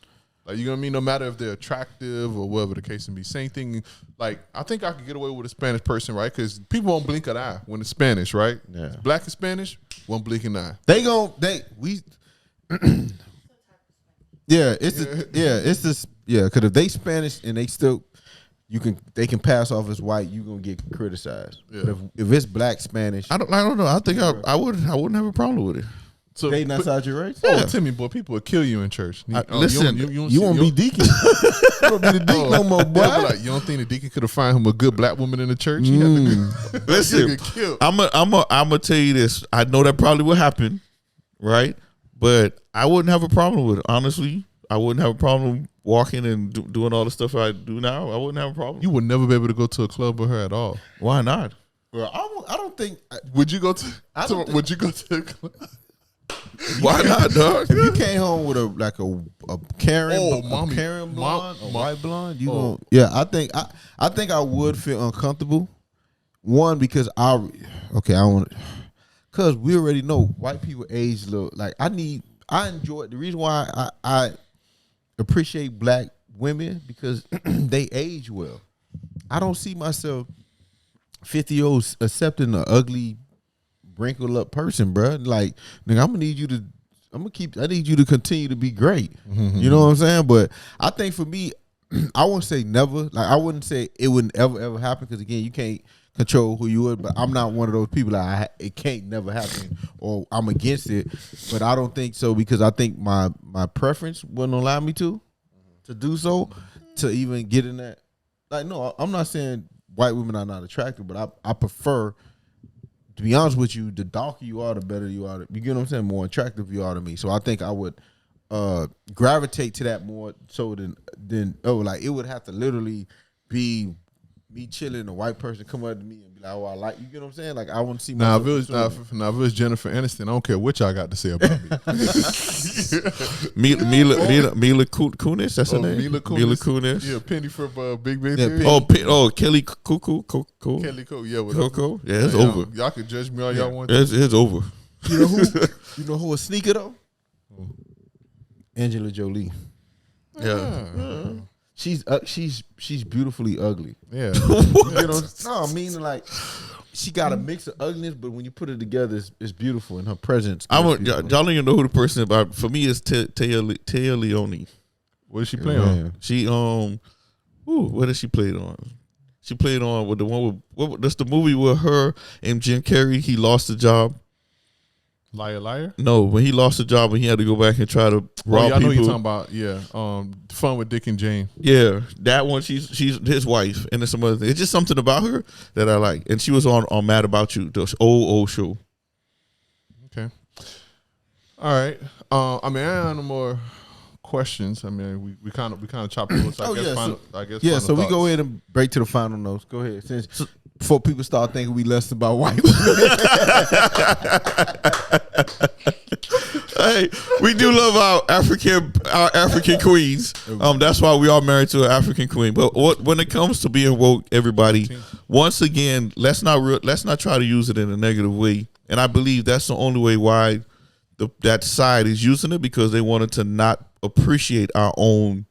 Like, you know what I mean? No matter if they're attractive or whatever the case may be. Same thing. Like, I think I could get away with a Spanish person, right? Because people won't blink an eye when it's Spanish, right? Yeah. Black and Spanish won't blink an eye. It's this, because if they Spanish and they can pass off as white, you gonna get criticized. Yeah. But if it's black Spanish, I don't know. I think I wouldn't have a problem with it. So, dating outside your race. Oh, Timmy, boy, people will kill you in church. Listen, You won't be deacon. You won't be the deacon no more, boy. You don't think the deacon could have found him a good black woman in the church? He had to be, Listen, get killed. I'm gonna tell you this. I know that probably will happen, right? But I wouldn't have a problem with it. Honestly, I wouldn't have a problem walking and doing all the stuff I do now. I wouldn't have a problem. You would never be able to go to a club with her at all. Why not? Well, I don't think. Would you go to? Would you go to a club? Why not, dog? If you came home with a Karen, mommy. Karen blonde, a white blonde, you Oh. gonna I think I would feel uncomfortable. One, because I want, because we already know white people age little. Like I enjoy the reason why I appreciate black women because they age well. I don't see myself 50-year-olds accepting an ugly, wrinkled up person, bro. Like, nigga, I need you to continue to be great. You know what I'm saying? But I think for me, I wouldn't say never. Like, I wouldn't say it wouldn't ever happen because again, you can't control who you would. But I'm not one of those people that it can't never happen or I'm against it. But I don't think so because I think my preference wouldn't allow me to do so, to even get in that. Like, no, I'm not saying white women are not attractive, but I prefer. To be honest with you, the darker you are, the better you are. You get what I'm saying? More attractive you are to me. So I think I would gravitate to that more so than like it would have to literally be me chilling, a white person come up to me and be like, "Oh, I like you." Get what I'm saying? Like I want to see. Now if it was Jennifer Aniston, I don't care what y'all got to say about me. Mila Kunis, that's her name. Mila Kunis. Yeah, Penny from Big Bang Theory. Kelly Cuckoo. Kelly Coco. Yeah, Coco. Yeah, it's over. Y'all can judge me all y'all want. It's over. You know who? You know who a sneaker though? Angela Jolie. Yeah. She's beautifully ugly. Yeah. You know, no, I mean like she got a mix of ugliness, but when you put it together, it's beautiful in her presence. Y'all don't even know who the person is, but for me, it's Taya Leone. What did she play on? She what did she play on? She played on with the one with that's the movie with her and Jim Carrey. He lost the job. Liar, liar. No, when he lost the job and he had to go back and try to rob people. I know you're talking about. Yeah, Fun with Dick and Jane. Yeah, that one. She's his wife, and there's some other thing. It's just something about her that I like. And she was on Mad About You, the old show. Okay. All right. I mean, I have no more questions. I mean, we kind of chopped it. So I guess. So we go ahead and break to the final notes. Go ahead. Since before people start thinking we less about white women. Hey, we do love our African queens. That's why we are married to an African queen. But when it comes to being woke, everybody, once again, let's not try to use it in a negative way. And I believe that's the only way why that side is using it, because they wanted to not appreciate our own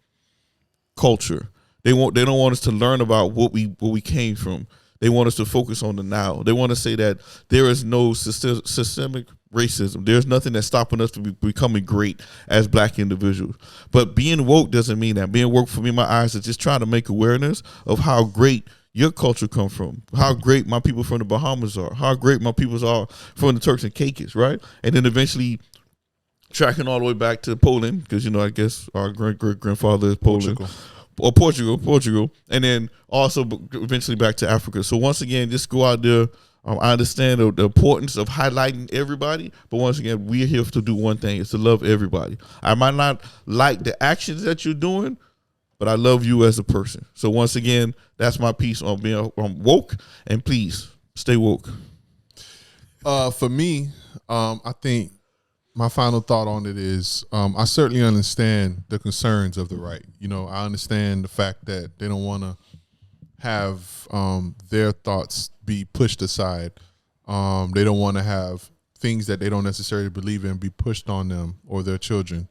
culture. They don't want us to learn about what we came from. They want us to focus on the now. They want to say that there is no systemic racism. There's nothing that's stopping us from becoming great as black individuals. But being woke doesn't mean that. Being woke, for me, my eyes, is just trying to make awareness of how great your culture come from, how great my people from the Bahamas are, how great my peoples are from the Turks and Caicos, right? And then eventually tracking all the way back to Poland, because, I guess our great-great-grandfather is Poland. Portugal, and then also eventually back to Africa. So once again, just go out there. I understand the importance of highlighting everybody, but once again, we're here to do one thing: is to love everybody. I might not like the actions that you're doing, but I love you as a person. So once again, that's my piece on being woke, and please stay woke. For me, I think my final thought on it is I certainly understand the concerns of the right. I understand the fact that they don't want to have their thoughts be pushed aside. They don't want to have things that they don't necessarily believe in be pushed on them or their children.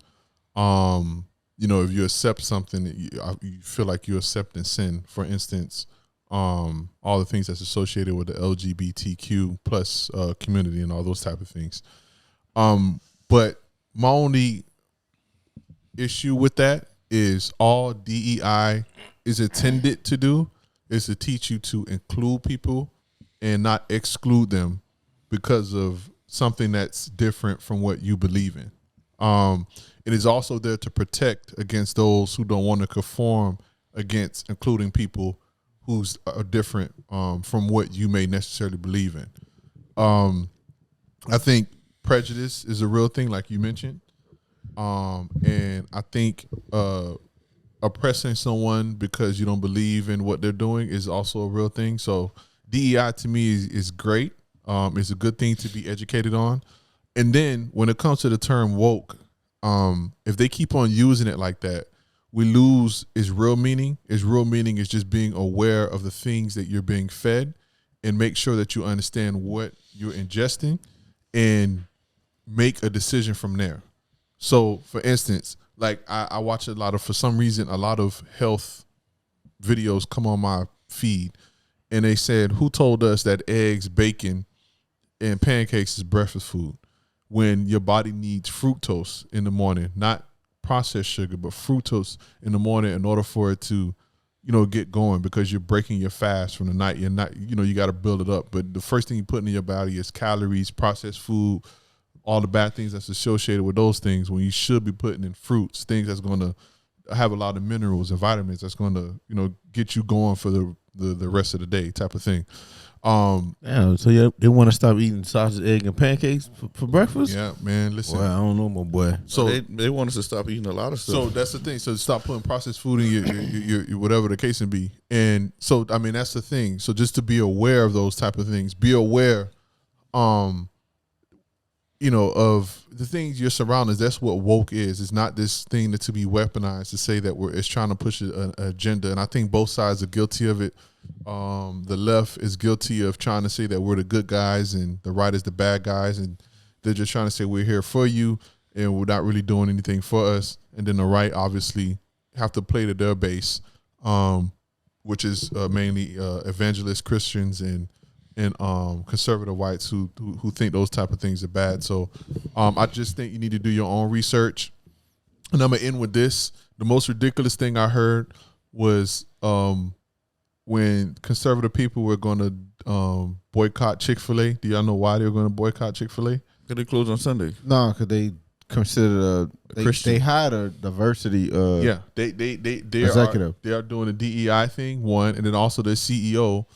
If you accept something, you feel like you're accepting sin. For instance, all the things that's associated with the LGBTQ plus community and all those type of things. But my only issue with that is all DEI is intended to do is to teach you to include people and not exclude them because of something that's different from what you believe in. It is also there to protect against those who don't want to conform against including people who's are different from what you may necessarily believe in. I think prejudice is a real thing, like you mentioned. And I think oppressing someone because you don't believe in what they're doing is also a real thing. So DEI to me is great. It's a good thing to be educated on. And then when it comes to the term woke, if they keep on using it like that, we lose its real meaning. Its real meaning is just being aware of the things that you're being fed and make sure that you understand what you're ingesting and make a decision from there. So, for instance, like I watch for some reason, a lot of health videos come on my feed, and they said, who told us that eggs, bacon, and pancakes is breakfast food when your body needs fructose in the morning, not processed sugar, but fructose in the morning in order for it to, get going, because you're breaking your fast from the night. You're not, you got to build it up. But the first thing you put in your body is calories, processed food, all the bad things that's associated with those things, when you should be putting in fruits, things that's going to have a lot of minerals and vitamins that's going to, get you going for the rest of the day type of thing. Yeah, so they want to stop eating sausage, egg, and pancakes for breakfast? Yeah, man, listen. Well, I don't know, my boy. So they want us to stop eating a lot of stuff. So that's the thing. So stop putting processed food in your whatever the case may be. And so, I mean, that's the thing. So just to be aware of those type of things, be aware, of the things your surroundings. That's what woke is. It's not this thing that to be weaponized to say that it's trying to push an agenda. And I think both sides are guilty of it. The left is guilty of trying to say that we're the good guys and the right is the bad guys, and they're just trying to say we're here for you and we're not really doing anything for us. And then the right obviously have to play to their base, which is mainly evangelist Christians and conservative whites who think those type of things are bad. So I just think you need to do your own research. And I'm gonna end with this. The most ridiculous thing I heard was when conservative people were going to boycott Chick-fil-A. Do y'all know why they were going to boycott Chick-fil-A? Because they close on Sunday. No, because they consider they hired a diversity they executive. They are doing a DEI thing, one, and then also their CEO.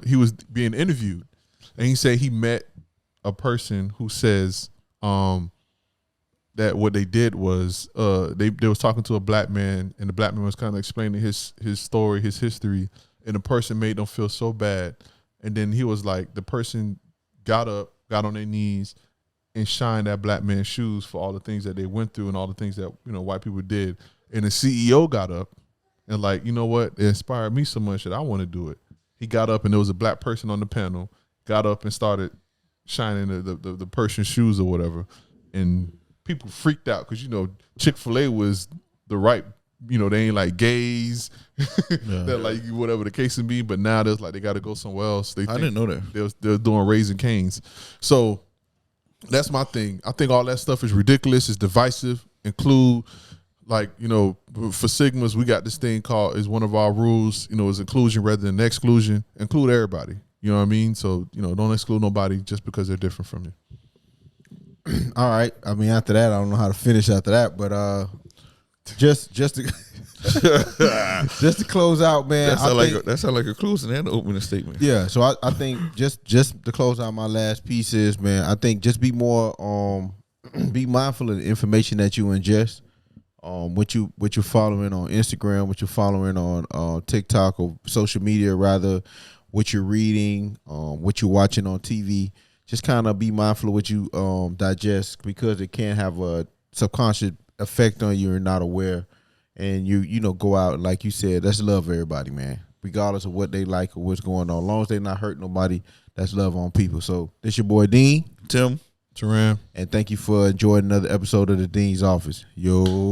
He was being interviewed, and he said he met a person who says that what they did was they was talking to a black man, and the black man was kind of explaining his story, his history, and the person made them feel so bad. And then he was like, the person got up, got on their knees, and shined that black man's shoes for all the things that they went through and all the things that, you know, white people did. And the CEO got up and like, you know what? It inspired me so much that I want to do it. He got up and there was a black person on the panel, got up and started shining the person's shoes or whatever. And people freaked out because, you know, Chick-fil-A was the right, you know, they ain't like gays, that like whatever the case may be. But now there's like they got to go somewhere else. I didn't know that. They're doing Raising Cane's. So that's my thing. I think all that stuff is ridiculous. It's divisive. Include, like, you know, for Sigmas, we got this thing called, is one of our rules, you know, is inclusion rather than exclusion. Include everybody. You know what I mean? So, you know, don't exclude nobody just because they're different from you. All right. I mean, after that, I don't know how to finish after that, but just to just to close out, man. That sound like a closing and an opening statement. Yeah. So I think just to close out my last piece is, man, I think just be more be mindful of the information that you ingest. What you're following on Instagram, what you're following on TikTok or social media, rather, what you're reading, what you're watching on TV. Just kind of be mindful of what you digest, because it can have a subconscious effect on you and not aware. And you know, go out, like you said, let's love everybody, man, regardless of what they like or what's going on. As long as they not hurt nobody, that's love on people. So this your boy Dean, Tim, Taram, and thank you for enjoying another episode of the Dean's Office. Yo.